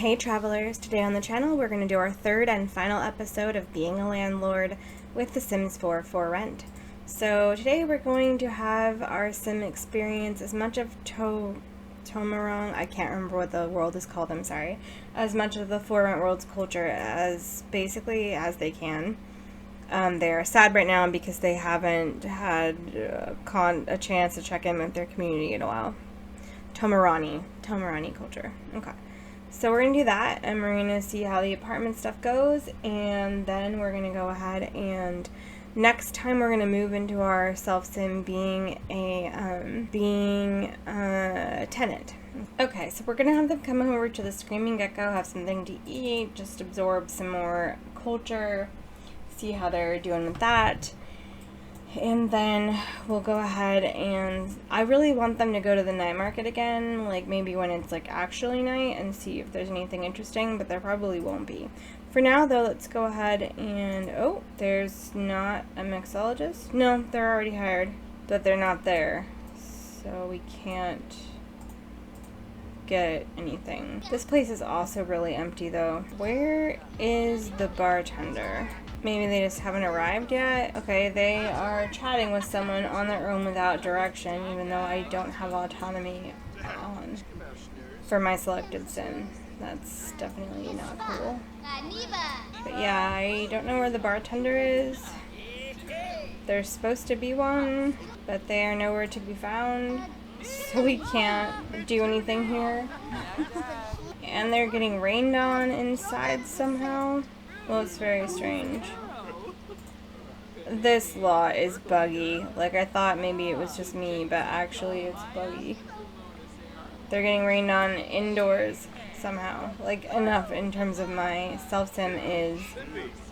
Hey travelers, today on the channel we're going to do our third and final episode of being a landlord with The Sims 4 for rent. So today we're going to have our sim experience as much of Tomarong, I can't remember what the world is called, I'm sorry, as much of the For Rent world's culture as basically as they can. They're sad right now because they haven't had a chance to check in with their community in a while. Tomarani culture. Okay. So we're going to do that, and we're going to see how the apartment stuff goes, and then we're going to go ahead and next time we're going to move into our self-sim being a tenant. Okay, so we're going to have them come over to the Screaming Gecko, have something to eat, just absorb some more culture, see how they're doing with that. And then we'll go ahead and I really want them to go to the night market again, like maybe when it's like actually night, and see if there's anything interesting, but there probably won't be. For now though, let's go ahead and, oh, there's not a mixologist? No, they're already hired, but they're not there, so we can't get anything. This place is also really empty though. Where is the bartender? Maybe they just haven't arrived yet? Okay, they are chatting with someone on their own without direction, even though I don't have autonomy on for my selected sim. That's definitely not cool. But yeah, I don't know where the bartender is. There's supposed to be one, but they are nowhere to be found, so we can't do anything here. And they're getting rained on inside somehow. Well, it's very strange. This lot is buggy. Like, I thought maybe it was just me, but actually it's buggy. They're getting rained on indoors somehow. Like, enough in terms of my self-sim is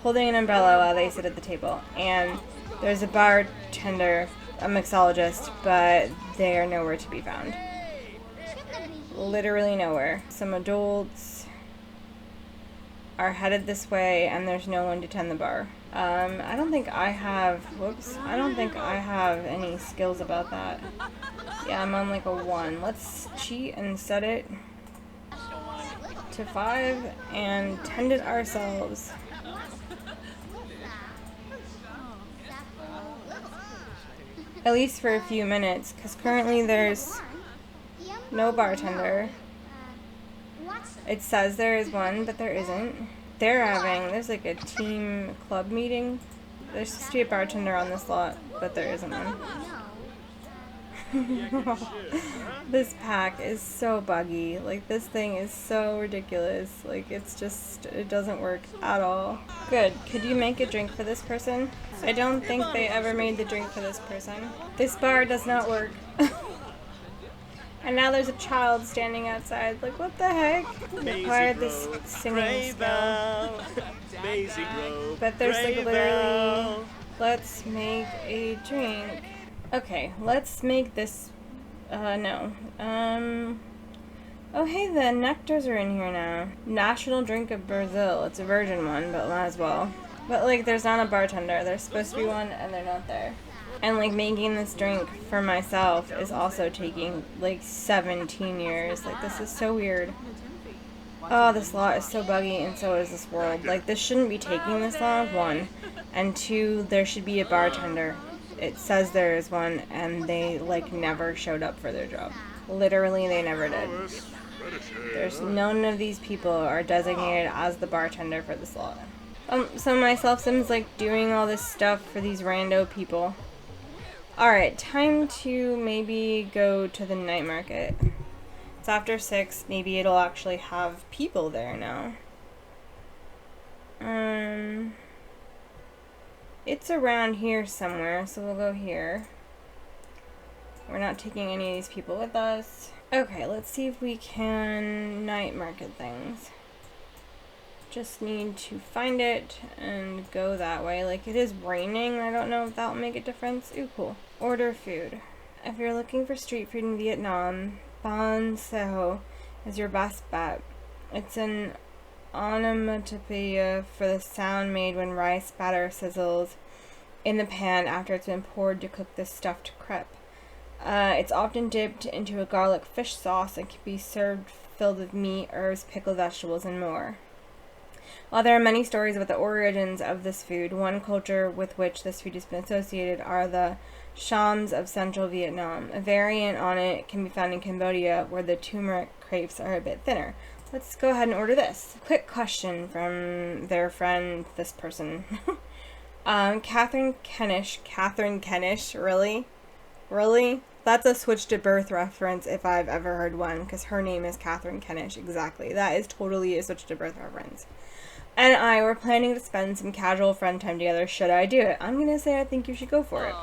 holding an umbrella while they sit at the table. And there's a bartender, a mixologist, but they are nowhere to be found. Literally nowhere. Some adults are headed this way, and there's no one to tend the bar. I don't think I have, I don't think I have any skills about that. Yeah, I'm on like a 1. Let's cheat and set it to 5 and tend it ourselves. At least for a few minutes, because currently there's no bartender. It says there is one, but there isn't. There's like a team club meeting. There's supposed to be a bartender on this lot, but there isn't one. This pack is so buggy. Like, this thing is so ridiculous. Like, it's just, it doesn't work at all. Good. Could you make a drink for this person? I don't think they ever made the drink for this person. This bar does not work. And now there's a child standing outside. Like, what the heck? Required this singing skill. But there's like literally, let's make a drink. Okay, let's make this, no. Oh hey, the nectars are in here now. National drink of Brazil. It's a virgin one, but might as well. But like, there's not a bartender. There's supposed to be one, and they're not there. And like, making this drink for myself is also taking like 17 years. Like, this is so weird. Oh, this lot is so buggy, and so is this world. Like, this shouldn't be taking this long, 1. And 2, there should be a bartender. It says there is one, and they like never showed up for their job. Literally, they never did. There's none of these people are designated as the bartender for this lot. So my self-sim's like doing all this stuff for these rando people. Alright, time to maybe go to the night market. It's after 6, maybe it'll actually have people there now. It's around here somewhere, so we'll go here. We're not taking any of these people with us. Okay, let's see if we can night market things. Just need to find it and go that way. Like, it is raining. I don't know if that'll make a difference. Ooh, cool. Order food. If you're looking for street food in Vietnam, Ban Sao is your best bet. It's an onomatopoeia for the sound made when rice batter sizzles in the pan after it's been poured to cook the stuffed crepe. It's often dipped into a garlic fish sauce and can be served filled with meat, herbs, pickled vegetables, and more. While there are many stories about the origins of this food, one culture with which this food has been associated are the shams of central Vietnam. A variant on it can be found in Cambodia, where the turmeric crepes are a bit thinner. Let's go ahead and order this. Quick question from their friend, this person. Catherine Kenish, really? Really? That's a Switched at Birth reference if I've ever heard one, because her name is Catherine Kenish, exactly. That is totally a Switched at Birth reference. And I were planning to spend some casual friend time together. Should I do it? I'm gonna say I think you should go for it.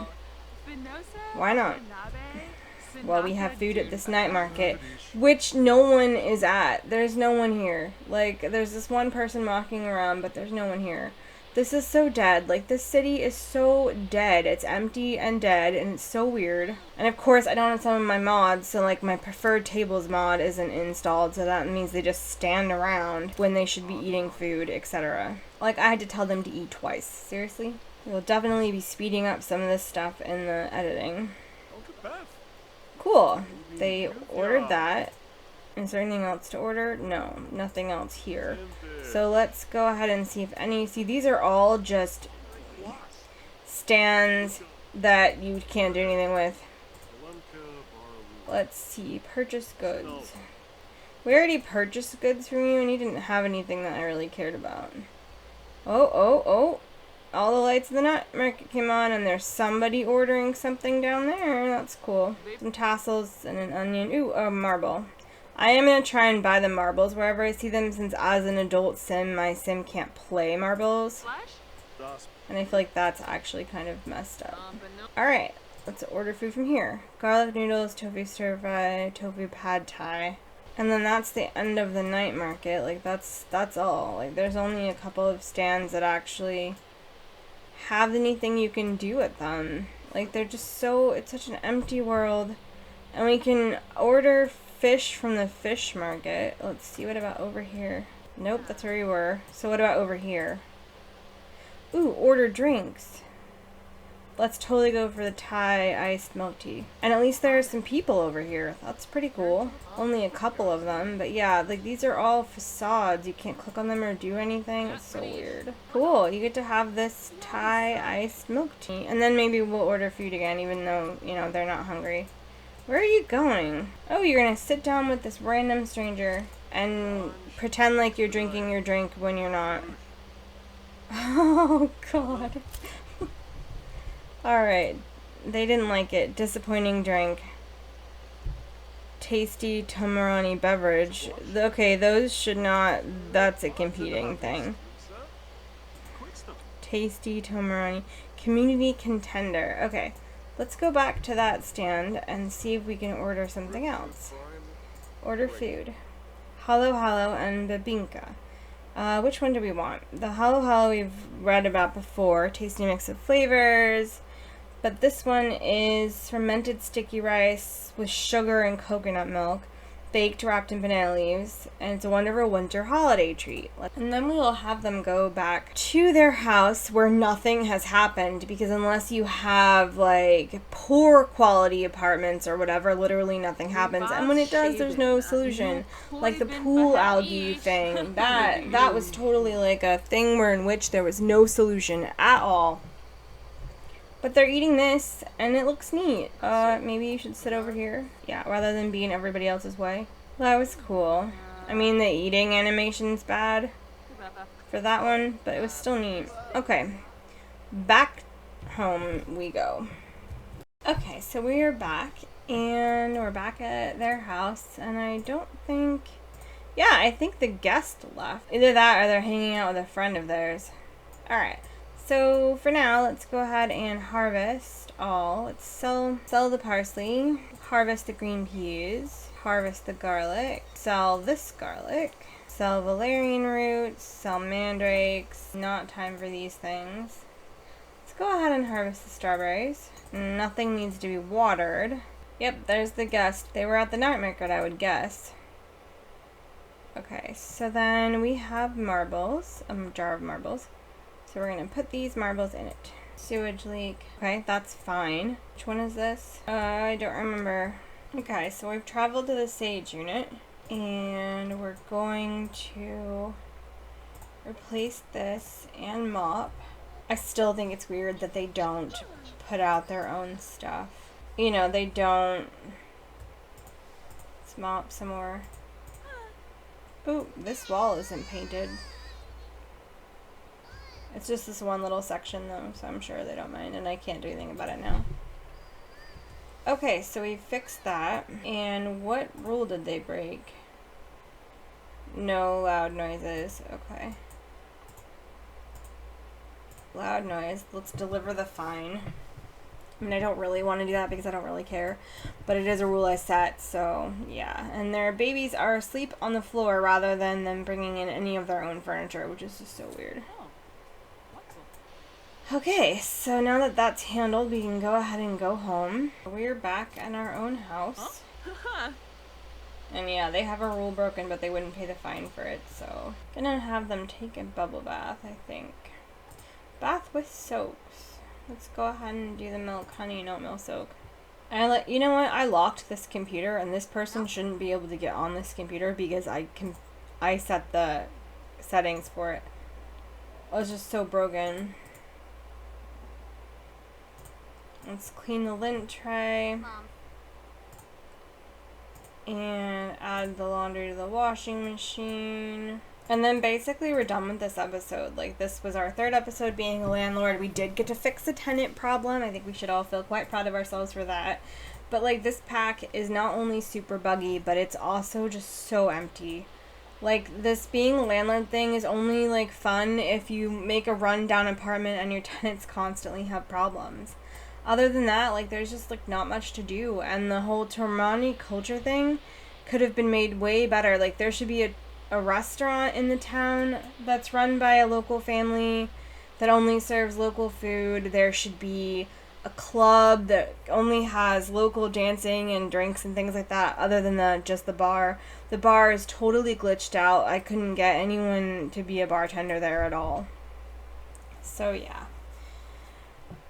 Why not? Well, we have food at this night market, which no one is at. There's no one here. Like, there's this one person walking around, but there's no one here. This is so dead. Like, this city is so dead. It's empty and dead, and it's so weird. And of course, I don't have some of my mods, so like my preferred tables mod isn't installed, so that means they just stand around when they should be eating food, etc. Like, I had to tell them to eat twice. Seriously? We'll definitely be speeding up some of this stuff in the editing. Cool. They ordered that. Is there anything else to order? No, nothing else here. So let's go ahead and see if any... See, these are all just stands that you can't do anything with. Let's see. Purchase goods. We already purchased goods from you, and you didn't have anything that I really cared about. Oh. All the lights in the night market came on, and there's somebody ordering something down there. That's cool. Some tassels and an onion. Ooh, a marble. I am going to try and buy the marbles wherever I see them, since as an adult sim, my sim can't play marbles. And I feel like that's actually kind of messed up. Alright, let's order food from here. Garlic noodles, tofu stir fry, tofu pad thai. And then that's the end of the night market. Like, that's all. Like, there's only a couple of stands that actually have anything you can do with them. Like, they're just so... It's such an empty world. And we can order fish from the fish market. Let's see, what about over here? Nope, that's where we were. So what about over here? Ooh, order drinks. Let's totally go for the Thai iced milk tea. And at least there are some people over here. That's pretty cool. Only a couple of them, but yeah, like these are all facades. You can't click on them or do anything. It's so weird. Cool, you get to have this Thai iced milk tea. And then maybe we'll order food again, even though, you know, they're not hungry. Where are you going? Oh, you're gonna sit down with this random stranger and pretend like you're drinking your drink when you're not. Oh, God. Alright. They didn't like it. Disappointing drink. Tasty Tamarani beverage. Okay, those should not... That's a competing thing. Tasty Tamarani. Community contender. Okay. Let's go back to that stand and see if we can order something else. Order food. Halo Halo and Bebinka. Which one do we want? The Halo Halo we've read about before. Tasty mix of flavors. But this one is fermented sticky rice with sugar and coconut milk, baked wrapped in banana leaves, and it's a wonderful winter holiday treat. And then we will have them go back to their house where nothing has happened, because unless you have like poor quality apartments or whatever, literally nothing happens. And when it does, there's no solution. Like the pool algae thing, that was totally like a thing where in which there was no solution at all. But they're eating this, and it looks neat. Maybe you should sit over here. Yeah, rather than be in everybody else's way. That was cool. I mean, the eating animation's bad for that one, but it was still neat. Okay, back home we go. Okay, so we are back, and we're back at their house, and I don't think... Yeah, I think the guest left. Either that or they're hanging out with a friend of theirs. Alright. So for now, let's go ahead and harvest all. Let's sell the parsley, harvest the green peas, harvest the garlic, sell this garlic, sell valerian roots, sell mandrakes. Not time for these things. Let's go ahead and harvest the strawberries. Nothing needs to be watered. Yep, there's the guest. They were at the night market, I would guess. Okay, so then we have marbles, a jar of marbles. So we're going to put these marbles in it. Sewage leak. Okay, that's fine. Which one is this? I don't remember. Okay, so we've traveled to the sage unit. And we're going to replace this and mop. I still think it's weird that they don't put out their own stuff. You know, they don't. Let's mop some more. Ooh, this wall isn't painted. It's just this one little section though, so I'm sure they don't mind, and I can't do anything about it now. Okay, so we fixed that. And what rule did they break? No loud noises. Okay. Loud noise. Let's deliver the fine. I mean, I don't really want to do that because I don't really care, but it is a rule I set, so yeah. And their babies are asleep on the floor rather than them bringing in any of their own furniture, which is just so weird. Okay, so now that that's handled, we can go ahead and go home. We're back in our own house. And yeah, they have a rule broken, but they wouldn't pay the fine for it, so. Gonna have them take a bubble bath, I think. Bath with soaps. Let's go ahead and do the milk, honey, and oatmeal soak. And you know what? I locked this computer, and this person shouldn't be able to get on this computer because I set the settings for it. I was just so broken. Let's clean the lint tray. And add the laundry to the washing machine. And then basically we're done with this episode. Like, this was our third episode being a landlord. We did get to fix the tenant problem. I think we should all feel quite proud of ourselves for that. But like, this pack is not only super buggy, but it's also just so empty. Like, this being a landlord thing is only like fun if you make a rundown apartment and your tenants constantly have problems. Other than that, like, there's just like not much to do, and the whole Tormani culture thing could have been made way better. Like, there should be a restaurant in the town that's run by a local family that only serves local food. There should be a club that only has local dancing and drinks and things like that, other than just the bar. The bar is totally glitched out. I couldn't get anyone to be a bartender there at all. So yeah.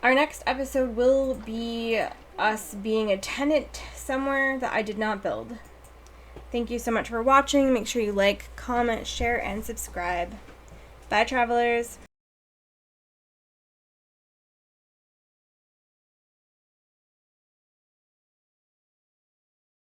Our next episode will be us being a tenant somewhere that I did not build. Thank you so much for watching. Make sure you like, comment, share, and subscribe. Bye, travelers.